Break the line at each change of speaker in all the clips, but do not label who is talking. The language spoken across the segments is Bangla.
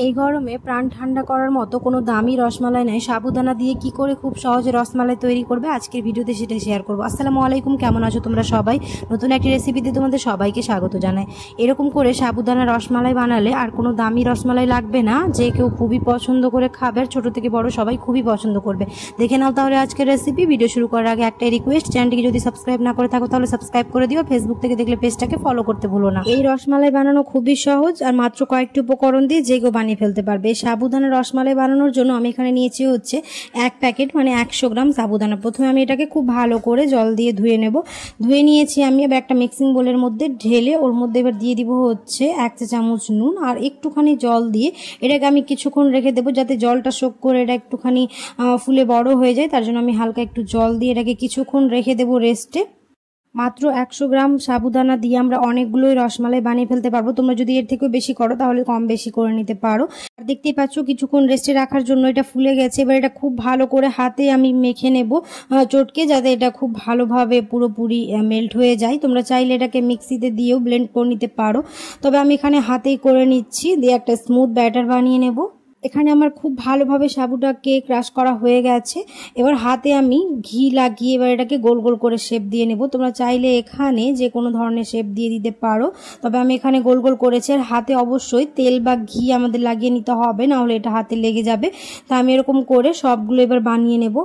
এই গরমে প্রাণ ঠান্ডা করার মতো কোনো দামি রসমালাই নাই। সাবুদানা দিয়ে কি করে খুব সহজে রসমালাই তৈরি করবে আজকের ভিডিওতে সেটা শেয়ার করব। আসসালামু আলাইকুম, কেমন আছো তোমরা সবাই? নতুন একটি রেসিপিতে তোমাদের সবাইকে স্বাগত জানাই। এরকম করে সাবুদানা রসমালাই বানালে আর কোনো দামি রসমালাই লাগবে না, যে কেউ খুবই পছন্দ করে খাবে, ছোট থেকে বড় সবাই খুবই পছন্দ করবে। দেখে নাও তাহলে আজকের রেসিপি। ভিডিও শুরু করার আগে একটাই রিকোয়েস্ট, চ্যানেলটিকে যদি সাবস্ক্রাইব না করে থাকো তাহলে সাবস্ক্রাইব করে দিও। ফেসবুক থেকে দেখলে পেজটাকে ফলো করতে ভুলো না। এই রসমালাই বানানো খুবই সহজ আর মাত্র কয়েকটি উপকরণ দিয়ে যে কেউ বানিয়ে ফেলতে পারবে। সাবুদানা রসমালাই বানানোর জন্য আমি এখানে নিয়েছি হচ্ছে 1 প্যাকেট মানে 100 গ্রাম সাবুদানা। প্রথমে আমি এটাকে খুব ভালো করে জল দিয়ে ধুয়ে নেব। ধুয়ে নিয়েছি আমি। এবার একটা মিক্সিং বোলের মধ্যে ঢেলে ওর মধ্যে এবার দিয়ে দিব হচ্ছে 1 চা চামচ নুন আর একটুখানি জল দিয়ে এটাকে আমি কিছুক্ষণ রেখে দেবো, যাতে জলটা শোক করে এটা একটুখানি ফুলে বড় হয়ে যায়। তার জন্য আমি হালকা একটু জল দিয়ে এটাকে কিছুক্ষণ রেখে দেবো রেস্টে। মাত্র 100 গ্রাম সাবুদানা দিয়ে আমরা অনেকগুলোই রসমালাই বানিয়ে ফেলতে পারবো। তোমরা যদি এর থেকেও বেশি করো তাহলে কম বেশি করে নিতে পারো। আর দেখতেই পাচ্ছ কিছুক্ষণ রেস্টে রাখার জন্য এটা ফুলে গেছে। এবার এটা খুব ভালো করে হাতে আমি মেখে নেব চটকে, যাতে এটা খুব ভালোভাবে পুরোপুরি মেল্ট হয়ে যায়। তোমরা চাইলে এটাকে মিক্সিতে দিয়েও ব্লেন্ড করে নিতে পারো, তবে আমি এখানে হাতেই করে নিচ্ছি, দিয়ে একটা স্মুথ ব্যাটার বানিয়ে নেব। এখানে আমার খুব ভালোভাবে সাবুটাকে ক্রাশ করা হয়ে গেছে। এবার হাতে আমি ঘি লাগিয়ে এবার এটাকে গোল গোল করে শেপ দিয়ে নেব। তোমরা চাইলে এখানে যে কোনো ধরনের শেপ দিয়ে দিতে পারো, তবে আমি এখানে গোল গোল করেছি। আর হাতে অবশ্যই তেল বা ঘি আমাদের লাগিয়ে নিতে হবে, না হলে এটা হাতে লেগে যাবে। তা আমি এরকম করে সবগুলো এবার বানিয়ে নেব।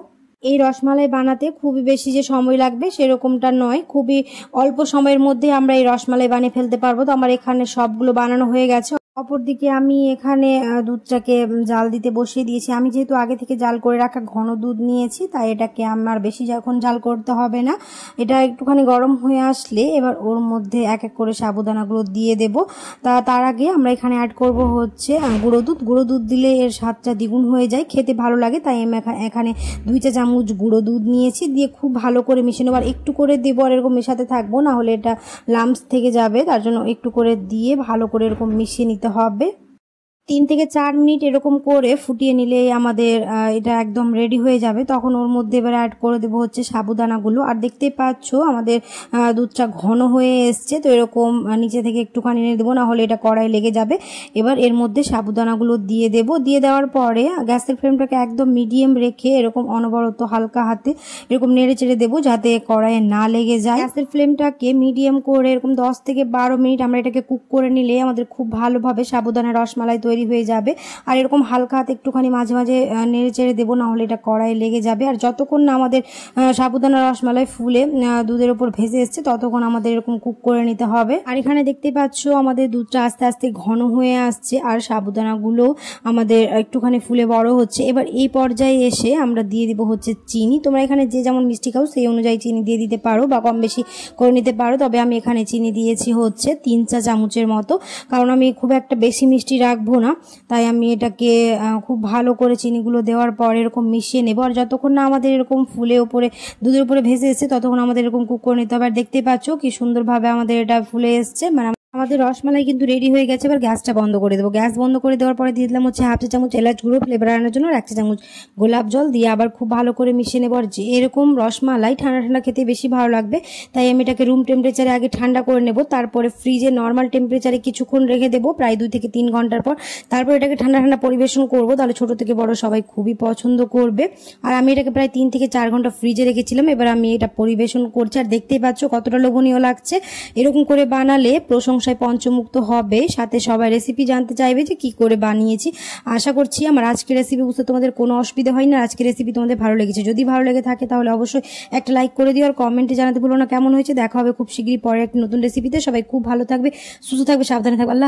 এই রসমালাই বানাতে খুবই বেশি যে সময় লাগবে সেরকমটা নয়, খুবই অল্প সময়ের মধ্যে আমরা এই রসমালাই বানিয়ে ফেলতে পারবো। তো আমার এখানে সবগুলো বানানো হয়ে গেছে। অপরদিকে আমি এখানে দুধটাকে জাল দিতে বসিয়ে দিয়েছি। আমি যেহেতু আগে থেকে জাল করে রাখা ঘন দুধ নিয়েছি, তাই এটাকে আমার বেশি যখন জাল করতে হবে না। এটা একটুখানি গরম হয়ে আসলে এবার ওর মধ্যে এক এক করে সাবুদানাগুলো দিয়ে দেব। তার আগে আমরা এখানে অ্যাড করব হচ্ছে গুঁড়ো দুধ। গুঁড়ো দুধ দিলে এর স্বাদটা দ্বিগুণ হয়ে যায়, খেতে ভালো লাগে। তাই আমি এখানে 2 চা চামচ গুঁড়ো দুধ নিয়েছি, দিয়ে খুব ভালো করে মিশিয়ে নেব। আর একটু করে দেবো, আর এরকম মেশাতে থাকবো, না হলে এটা লাম্পস থেকে যাবে। তার জন্য একটু করে দিয়ে ভালো করে এরকম মিশিয়ে নিতে হবে। 3 থেকে 4 মিনিট এরকম করে ফুটিয়ে নিলে আমাদের এটা একদম রেডি হয়ে যাবে। তখন ওর মধ্যে এবার অ্যাড করে দেবো হচ্ছে সাবুদানাগুলো। আর দেখতেই পাচ্ছ আমাদের দুধটা ঘন হয়ে এসছে। তো এরকম নিচে থেকে একটুখানি নিয়ে দেবো, না হলে এটা কড়াই লেগে যাবে। এবার এর মধ্যে সাবুদানাগুলো দিয়ে দেবো। দিয়ে দেওয়ার পরে গ্যাসের ফ্লেমটাকে একদম মিডিয়াম রেখে এরকম অনবরত হালকা হাতে এরকম নেড়ে চেড়ে দেবো, যাতে কড়াইয়ে না লেগে যায়। গ্যাসের ফ্লেমটাকে মিডিয়াম করে এরকম 10 থেকে 12 মিনিট আমরা এটাকে কুক করে নিলে আমাদের খুব ভালোভাবে সাবুদানা রসমালাই তৈরি হয়ে যাবে। আর এরকম হালকা হাতে একটুখানি মাঝে মাঝে নেড়ে চেড়ে দেবো, না হলে এটা কড়াইয়ে লেগে যাবে। আর যতক্ষণ না আমাদের সাবুদানা রসমালাই ফুলে দুধের উপর ভেসে এসছে ততক্ষণ আমাদের এরকম কুক করে নিতে হবে। আর এখানে দেখতে পাচ্ছ আমাদের দুধটা আস্তে আস্তে ঘন হয়ে আসছে আর সাবুদানাগুলো আমাদের একটুখানি ফুলে বড় হচ্ছে। এবার এই পর্যায়ে এসে আমরা দিয়ে দিব হচ্ছে চিনি। তোমরা এখানে যে যেমন মিষ্টি খাও সেই অনুযায়ী চিনি দিয়ে দিতে পারো বা কম বেশি করে নিতে পারো। তবে আমি এখানে চিনি দিয়েছি হচ্ছে 3 চা চামচের মতো, কারণ আমি খুব একটা বেশি মিষ্টি রাখবো না। তাই আমি এটাকে খুব ভালো করে চিনিগুলো দেওয়ার পর এরকম মিশিয়ে নেব। আর যতক্ষণ না আমাদের এরকম ফুলে উপরে দুধের উপরে ভেসে এসছে ততক্ষণ আমাদের এরকম কুক করে নিতে হবে। আর দেখতে পাচ্ছ কি সুন্দরভাবে আমাদের এটা ফুলে এসছে, মানে আমাদের রসমালাই কিন্তু রেডি হয়ে গেছে। এবার গ্যাসটা বন্ধ করে দেবো। গ্যাস বন্ধ করে দেওয়ার পরে দিয়ে দিলাম হচ্ছে 1/2 চা চামচ এলাচ গুঁড়ো ফ্লেভার আনার জন্য, আর 1 চা চামচ গোলাপ জল দিয়ে আবার খুব ভালো করে মিশিয়ে নেবো। আর যে এরকম রসমালাই ঠান্ডা ঠান্ডা খেতে বেশি ভালো লাগবে, তাই আমি এটাকে রুম টেম্পারেচারে আগে ঠান্ডা করে নেব। তারপরে ফ্রিজে নর্মাল টেম্পারেচারে কিছুক্ষণ রেখে দেবো, প্রায় 2 থেকে 3 ঘন্টার পর। তারপর এটাকে ঠান্ডা ঠান্ডা পরিবেশন করবো, তাহলে ছোট থেকে বড় সবাই খুবই পছন্দ করবে। আর আমি এটাকে প্রায় 3 থেকে 4 ঘন্টা ফ্রিজে রেখেছিলাম। এবার আমি এটা পরিবেশন করছি। আর দেখতেই পাচ্ছ কতটা লোভনীয় লাগছে। এরকম করে বানালে প্রশংসায় পঞ্চমুক্ত হবে, সাথে সবাই রেসিপি জানতে চাইবে যে কি করে বানিয়েছি। আশা করছি আমার আজকের রেসিপি বুঝতে তোমাদের কোনো অসুবিধা হয় না। আজকের রেসিপি তোমাদের ভালো লেগেছে। যদি ভালো লেগে থাকে তাহলে অবশ্যই একটা লাইক করে দিও, আর কমেন্টে জানাতে ভুলো না কেমন হয়েছে। দেখা হবে খুব শীঘ্রই পরে একটা নতুন রেসিপিতে। সবাই খুব ভালো থাকবে, সুস্থ থাকবে, সাবধানে থাকবে। আল্লাহ।